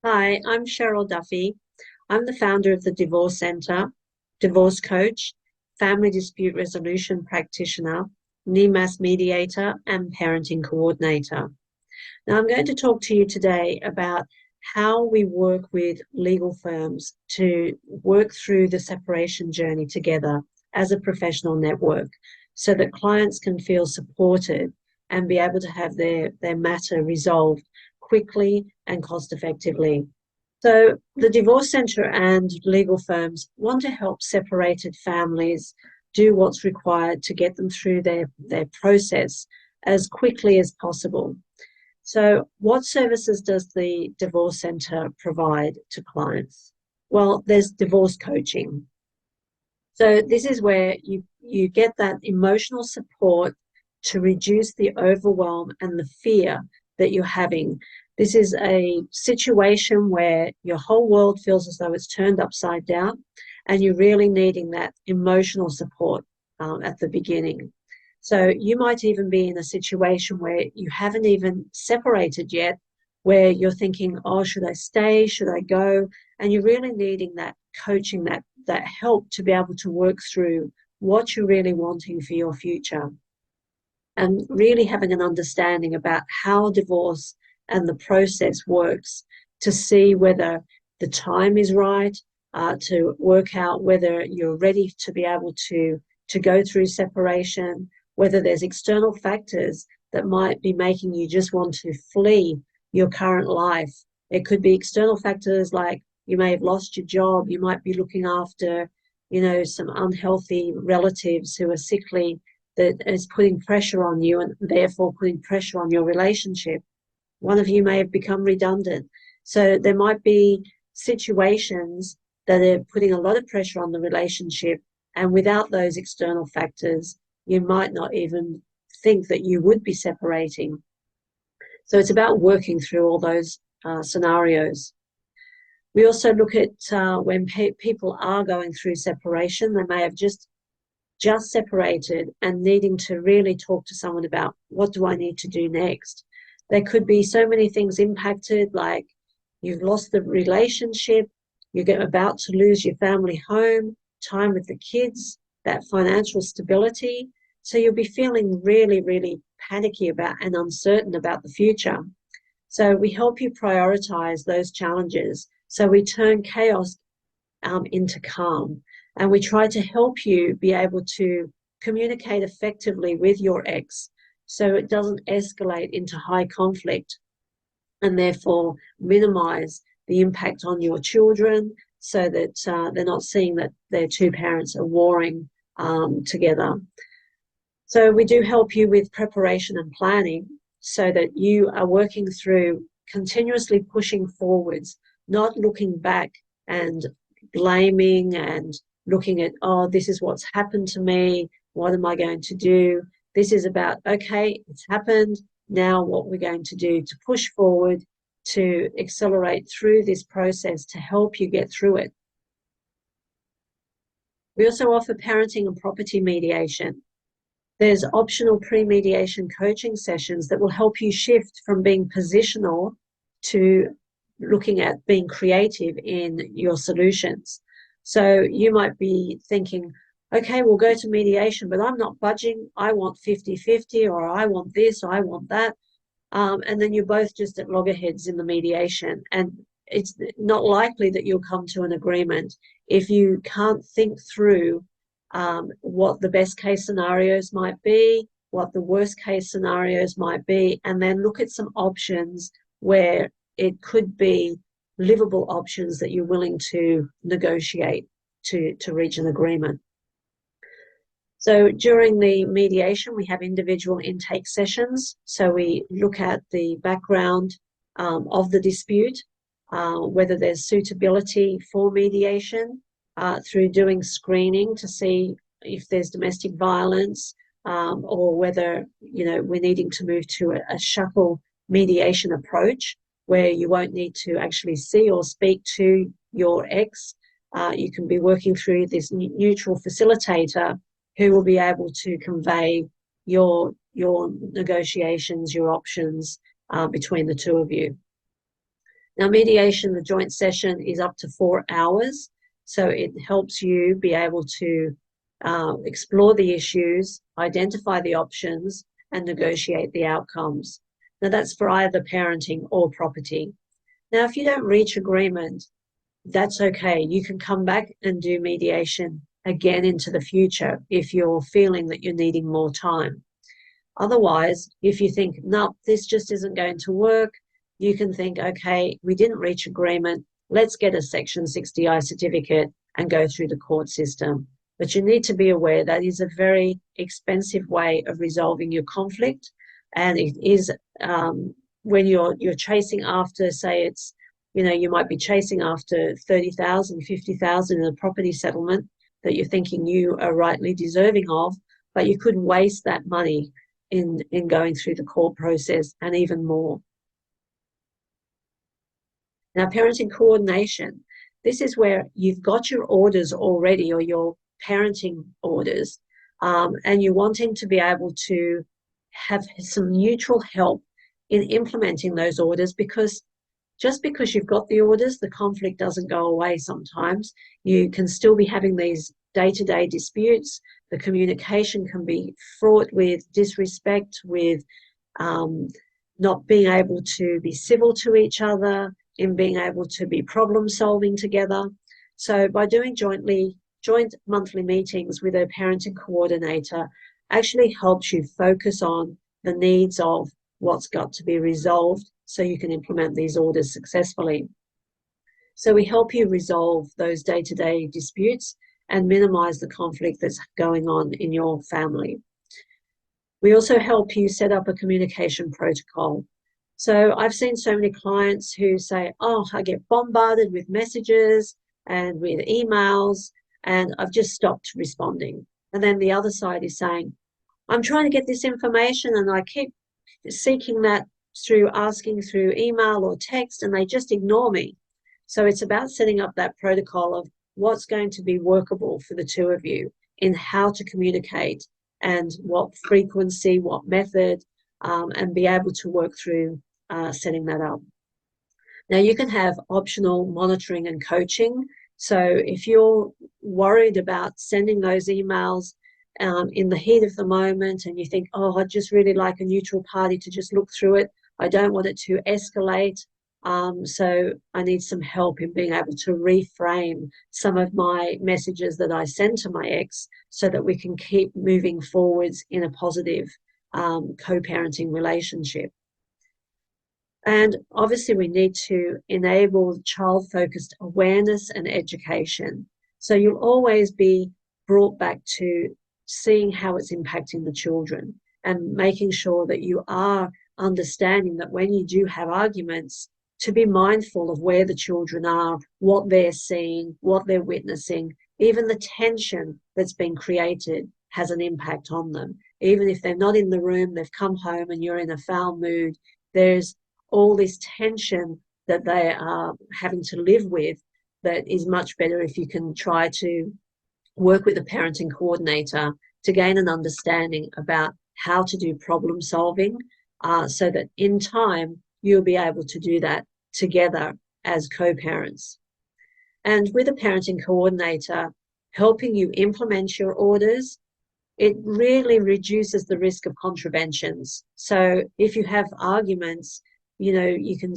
Hi, I'm Cheryl Duffy. I'm the founder of the Divorce Centre, divorce coach, family dispute resolution practitioner, NEMAS mediator, and parenting coordinator. Now, I'm going to talk to you today about how we work with legal firms to work through the separation journey together as a professional network so that clients can feel supported and be able to have their matter resolved quickly and cost effectively. So, the Divorce Centre and legal firms want to help separated families do what's required to get them through their process as quickly as possible. So, what services does the Divorce Centre provide to clients? Well, there's divorce coaching. So, this is where you get that emotional support to reduce the overwhelm and the fear that you're having. This is a situation where your whole world feels as though it's turned upside down, and you're really needing that emotional support at the beginning. So you might even be in a situation where you haven't even separated yet, where you're thinking, oh, should I stay? Should I go? And you're really needing that coaching, that help to be able to work through what you're really wanting for your future and really having an understanding about how divorce and the process works to see whether the time is right, to work out whether you're ready to be able to go through separation, whether there's external factors that might be making you just want to flee your current life. It could be external factors like you may have lost your job, you might be looking after, some unhealthy relatives who are sickly that is putting pressure on you and therefore putting pressure on your relationship. One of you may have become redundant. So there might be situations that are putting a lot of pressure on the relationship. And without those external factors, you might not even think that you would be separating. So it's about working through all those scenarios. We also look at when people are going through separation, they may have just separated and needing to really talk to someone about what do I need to do next. There could be so many things impacted, like you've lost the relationship, you're about to lose your family home, time with the kids, that financial stability. So you'll be feeling really, really panicky about and uncertain about the future. So we help you prioritize those challenges. So we turn chaos into calm. And we try to help you be able to communicate effectively with your ex so it doesn't escalate into high conflict and therefore minimize the impact on your children so that they're not seeing that their two parents are warring together. So we do help you with preparation and planning so that you are working through continuously pushing forwards, not looking back and blaming and looking at, oh, this is what's happened to me. What am I going to do? This is about, okay, it's happened. Now, what we're going to do to push forward, to accelerate through this process to help you get through it. We also offer parenting and property mediation. There's optional pre-mediation coaching sessions that will help you shift from being positional to looking at being creative in your solutions. So you might be thinking, okay, we'll go to mediation, but I'm not budging. I want 50-50, or I want this, or I want that. And then you're both just at loggerheads in the mediation. And it's not likely that you'll come to an agreement if you can't think through what the best case scenarios might be, what the worst case scenarios might be, and then look at some options where it could be livable options that you're willing to negotiate to reach an agreement. So during the mediation, we have individual intake sessions. So we look at the background of the dispute, whether there's suitability for mediation, through doing screening to see if there's domestic violence, or whether we're needing to move to a shuttle mediation approach where you won't need to actually see or speak to your ex. You can be working through this neutral facilitator who will be able to convey your negotiations, your options between the two of you. Now, mediation, the joint session is up to 4 hours. So it helps you be able to explore the issues, identify the options, and negotiate the outcomes. Now, that's for either parenting or property. Now, if you don't reach agreement, that's okay. You can come back and do mediation again into the future if you're feeling that you're needing more time. Otherwise, if you think, no, this just isn't going to work, you can think, okay, we didn't reach agreement. Let's get a Section 60I certificate and go through the court system. But you need to be aware that is a very expensive way of resolving your conflict. And it is when you're chasing after, say it's, you might be chasing after 30,000, 50,000 in a property settlement that you're thinking you are rightly deserving of, but you could waste that money in going through the court process and even more. Now, parenting coordination. This is where you've got your orders already, or your parenting orders, and you're wanting to be able to have some neutral help in implementing those orders, because just because you've got the orders, the conflict doesn't go away sometimes. You can still be having these day-to-day disputes. The communication can be fraught with disrespect, with not being able to be civil to each other, in being able to be problem solving together. So by doing joint monthly meetings with a parenting coordinator actually helps you focus on the needs of what's got to be resolved so you can implement these orders successfully. So we help you resolve those day-to-day disputes and minimize the conflict that's going on in your family. We also help you set up a communication protocol. So I've seen so many clients who say, oh, I get bombarded with messages and with emails, and I've just stopped responding. And then the other side is saying, I'm trying to get this information and I keep seeking that through asking through email or text, and they just ignore me. So it's about setting up that protocol of what's going to be workable for the two of you in how to communicate and what frequency, what method, and be able to work through setting that up. Now, you can have optional monitoring and coaching. So if you're worried about sending those emails in the heat of the moment and you think, oh, I'd just really like a neutral party to just look through it, I don't want it to escalate, so I need some help in being able to reframe some of my messages that I send to my ex so that we can keep moving forwards in a positive co-parenting relationship. And obviously we need to enable child-focused awareness and education. So you'll always be brought back to seeing how it's impacting the children and making sure that you are understanding that when you do have arguments, to be mindful of where the children are, what they're seeing, what they're witnessing. Even the tension that's been created has an impact on them. Even if they're not in the room, they've come home and you're in a foul mood, there's all this tension that they are having to live with that is much better if you can try to work with a parenting coordinator to gain an understanding about how to do problem solving, so that in time you'll be able to do that together as co-parents. And with a parenting coordinator helping you implement your orders, it really reduces the risk of contraventions. So if you have arguments, you can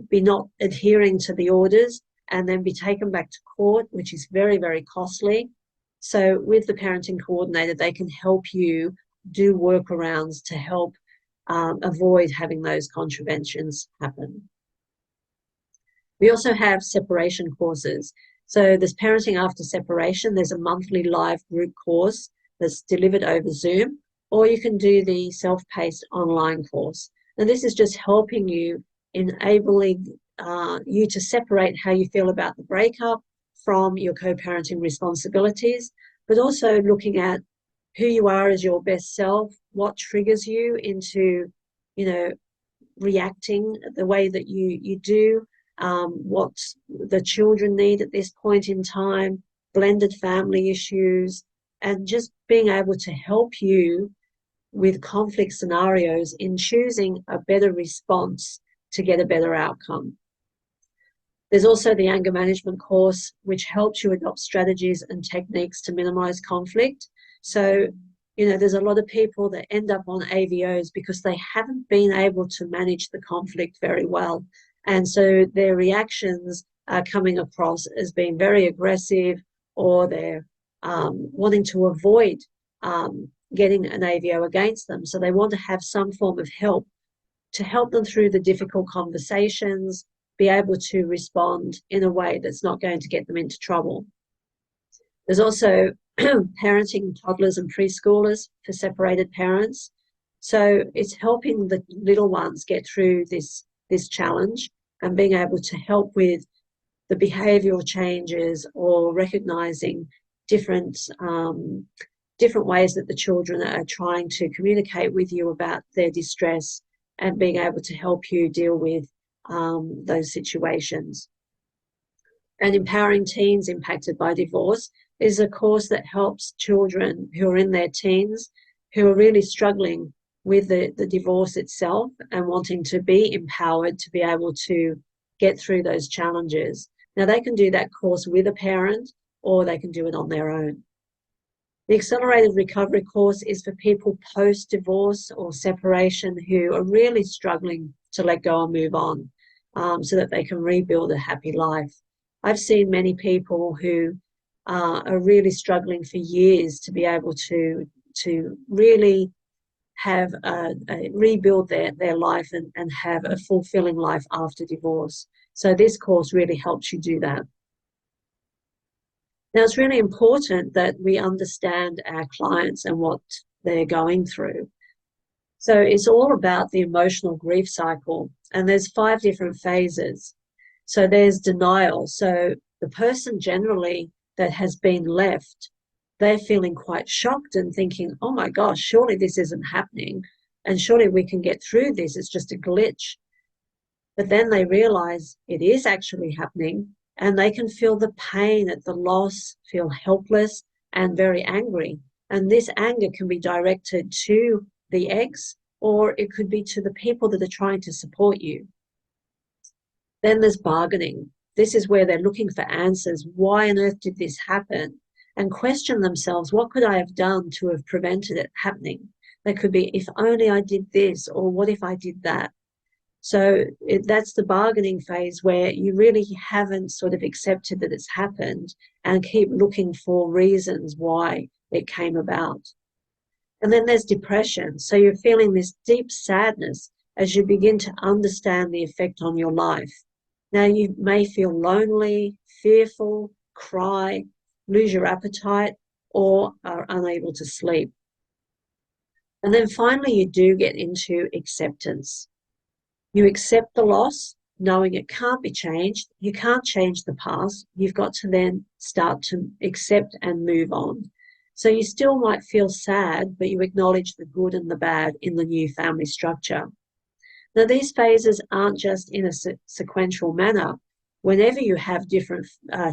be not adhering to the orders and then be taken back to court, which is very, very costly. So with the parenting coordinator, they can help you do workarounds to help avoid having those contraventions happen. We also have separation courses. So there's parenting after separation. There's a monthly live group course that's delivered over Zoom, or you can do the self-paced online course. And this is just helping you, enabling you to separate how you feel about the breakup from your co-parenting responsibilities, but also looking at who you are as your best self, what triggers you into, reacting the way that you do, what the children need at this point in time, blended family issues, and just being able to help you with conflict scenarios in choosing a better response to get a better outcome. There's also the anger management course, which helps you adopt strategies and techniques to minimize conflict. So, there's a lot of people that end up on AVOs because they haven't been able to manage the conflict very well. And so their reactions are coming across as being very aggressive, or they're wanting to avoid getting an AVO against them. So they want to have some form of help to help them through the difficult conversations, be able to respond in a way that's not going to get them into trouble. There's also parenting toddlers and preschoolers for separated parents. So it's helping the little ones get through this challenge and being able to help with the behavioural changes, or recognising different ways that the children are trying to communicate with you about their distress, and being able to help you deal with those situations. And Empowering Teens Impacted by Divorce is a course that helps children who are in their teens, who are really struggling with the divorce itself and wanting to be empowered to be able to get through those challenges. Now, they can do that course with a parent, or they can do it on their own. The Accelerated Recovery course is for people post-divorce or separation who are really struggling to let go and move on, so that they can rebuild a happy life. I've seen many people who are really struggling for years to be able to really have rebuild their life and have a fulfilling life after divorce. So this course really helps you do that. Now, it's really important that we understand our clients and what they're going through. So it's all about the emotional grief cycle, and there's 5 different phases. So there's denial. So the person generally that has been left, they're feeling quite shocked and thinking, oh my gosh, surely this isn't happening, and surely we can get through this, it's just a glitch. But then they realize it is actually happening, and they can feel the pain at the loss, feel helpless and very angry. And this anger can be directed to the ex, or it could be to the people that are trying to support you. Then there's bargaining. This is where they're looking for answers. Why on earth did this happen? And question themselves, what could I have done to have prevented it happening? They could be, if only I did this, or what if I did that? So that's the bargaining phase, where you really haven't sort of accepted that it's happened and keep looking for reasons why it came about. And then there's depression. So you're feeling this deep sadness as you begin to understand the effect on your life. Now, you may feel lonely, fearful, cry, lose your appetite, or are unable to sleep. And then finally, you do get into acceptance. You accept the loss, knowing it can't be changed. You can't change the past. You've got to then start to accept and move on. So you still might feel sad, but you acknowledge the good and the bad in the new family structure. Now, these phases aren't just in a sequential manner. Whenever you have different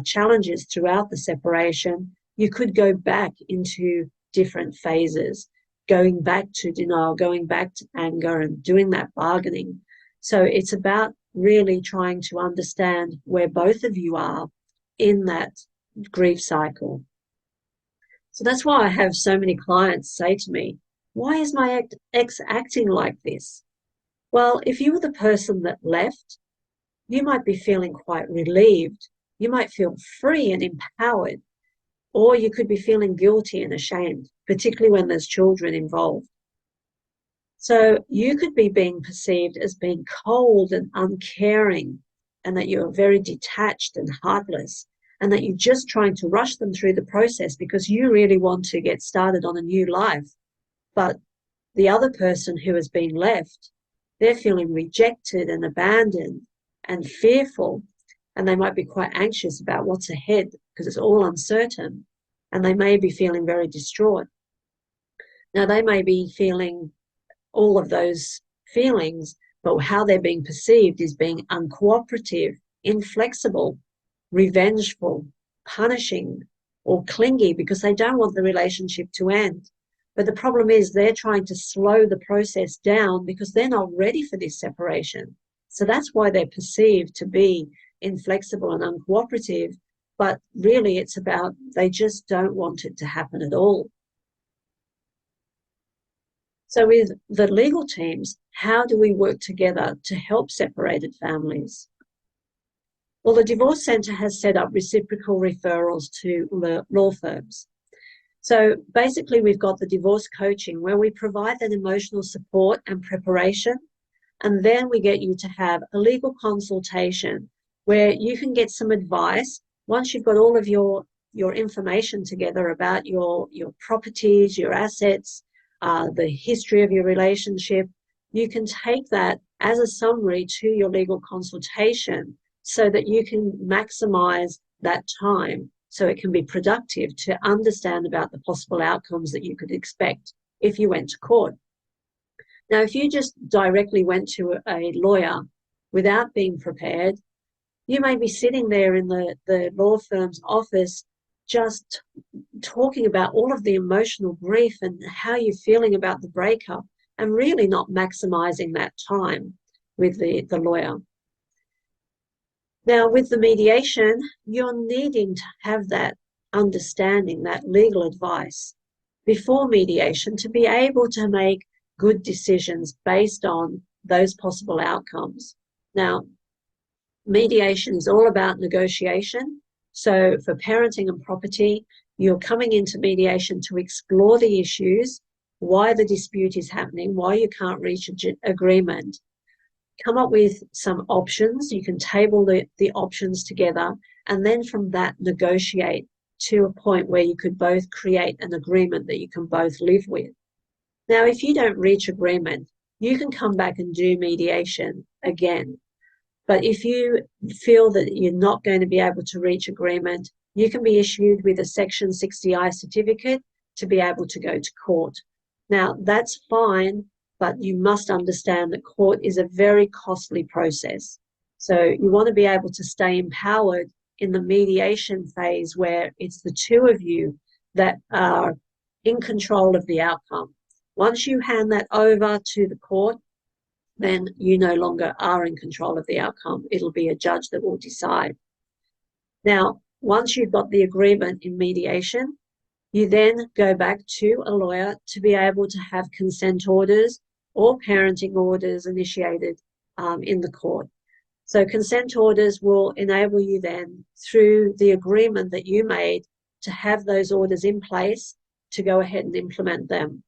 challenges throughout the separation, you could go back into different phases, going back to denial, going back to anger, and doing that bargaining. So it's about really trying to understand where both of you are in that grief cycle. So that's why I have so many clients say to me, why is my ex acting like this? Well, if you were the person that left, you might be feeling quite relieved. You might feel free and empowered, or you could be feeling guilty and ashamed, particularly when there's children involved. So you could be being perceived as being cold and uncaring, and that you're very detached and heartless, and that you're just trying to rush them through the process because you really want to get started on a new life. But the other person who has been left, they're feeling rejected and abandoned and fearful, and they might be quite anxious about what's ahead because it's all uncertain, and they may be feeling very distraught. Now, they may be feeling all of those feelings, but how they're being perceived is being uncooperative, inflexible, revengeful, punishing, or clingy because they don't want the relationship to end. But the problem is they're trying to slow the process down because they're not ready for this separation. So that's why they're perceived to be inflexible and uncooperative, but really it's about they just don't want it to happen at all. So with the legal teams, how do we work together to help separated families? Well, the Divorce Centre has set up reciprocal referrals to law firms. So basically, we've got the divorce coaching where we provide that emotional support and preparation, and then we get you to have a legal consultation where you can get some advice once you've got all of your information together about your properties, your assets, the history of your relationship. You can take that as a summary to your legal consultation so that you can maximize that time so it can be productive to understand about the possible outcomes that you could expect if you went to court. Now, if you just directly went to a lawyer without being prepared, you may be sitting there in the law firm's office just talking about all of the emotional grief and how you're feeling about the breakup and really not maximizing that time with the lawyer. Now, with the mediation, you're needing to have that understanding, that legal advice before mediation to be able to make good decisions based on those possible outcomes. Now, mediation is all about negotiation. So for parenting and property, you're coming into mediation to explore the issues, why the dispute is happening, why you can't reach an agreement. Come up with some options. You can table the options together, and then from that negotiate to a point where you could both create an agreement that you can both live with. Now, if you don't reach agreement, you can come back and do mediation again. But if you feel that you're not going to be able to reach agreement, you can be issued with a Section 60I certificate to be able to go to court. Now, that's fine, but you must understand that court is a very costly process. So you want to be able to stay empowered in the mediation phase where it's the two of you that are in control of the outcome. Once you hand that over to the court, then you no longer are in control of the outcome. It'll be a judge that will decide. Now, once you've got the agreement in mediation, you then go back to a lawyer to be able to have consent orders or parenting orders initiated in the court. So consent orders will enable you then, through the agreement that you made, to have those orders in place to go ahead and implement them.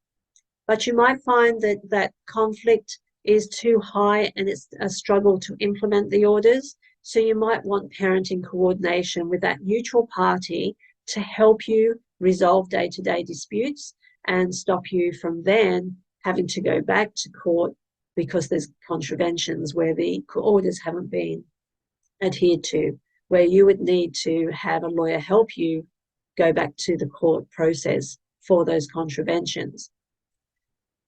But you might find that that conflict is too high and it's a struggle to implement the orders. So you might want parenting coordination with that neutral party to help you resolve day-to-day disputes and stop you from then having to go back to court because there's contraventions where the orders haven't been adhered to, where you would need to have a lawyer help you go back to the court process for those contraventions.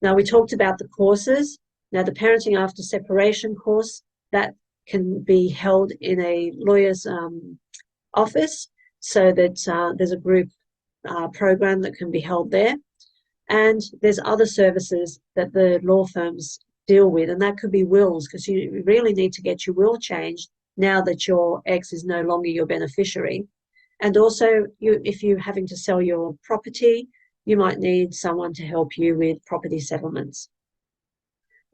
Now, we talked about the courses. Now, the Parenting After Separation course, that can be held in a lawyer's office, so that there's a group program that can be held there. And there's other services that the law firms deal with, and that could be wills, because you really need to get your will changed now that your ex is no longer your beneficiary. And also, if you're having to sell your property, you might need someone to help you with property settlements.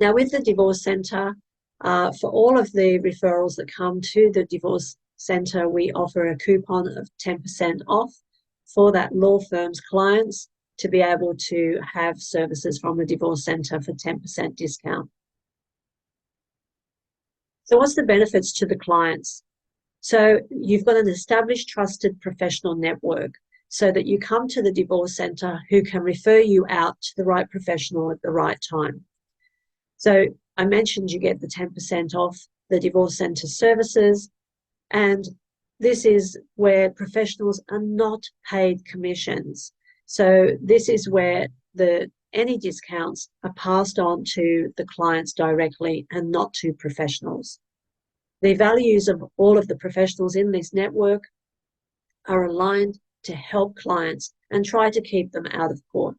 Now, with the Divorce Centre, for all of the referrals that come to the Divorce Centre, we offer a coupon of 10% off for that law firm's clients to be able to have services from the Divorce Centre for 10% discount. So what's the benefits to the clients? So you've got an established, trusted professional network so that you come to the Divorce Centre who can refer you out to the right professional at the right time. So I mentioned you get the 10% off the Divorce Centre services, and this is where professionals are not paid commissions. So this is where any discounts are passed on to the clients directly and not to professionals. The values of all of the professionals in this network are aligned to help clients and try to keep them out of court.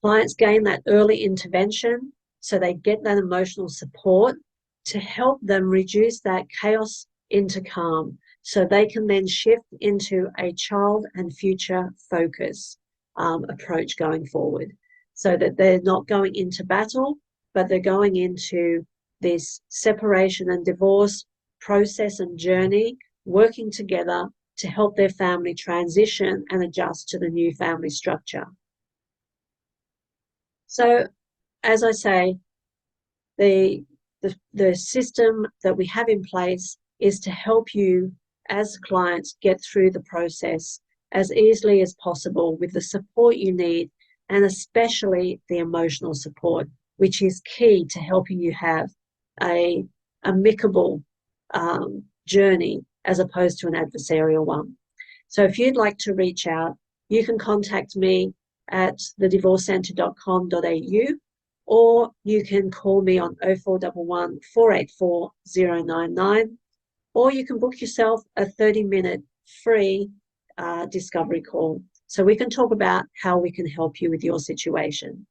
Clients gain that early intervention, so they get that emotional support to help them reduce that chaos into calm, so they can then shift into a child and future focus approach going forward, so that they're not going into battle, but they're going into this separation and divorce process and journey, working together to help their family transition and adjust to the new family structure. So, as I say, the system that we have in place is to help you as clients get through the process as easily as possible with the support you need, and especially the emotional support, which is key to helping you have a amicable journey as opposed to an adversarial one. So if you'd like to reach out, you can contact me at thedivorcecentre.com.au, or you can call me on 0411 484 099, or you can book yourself a 30-minute free discovery call so we can talk about how we can help you with your situation.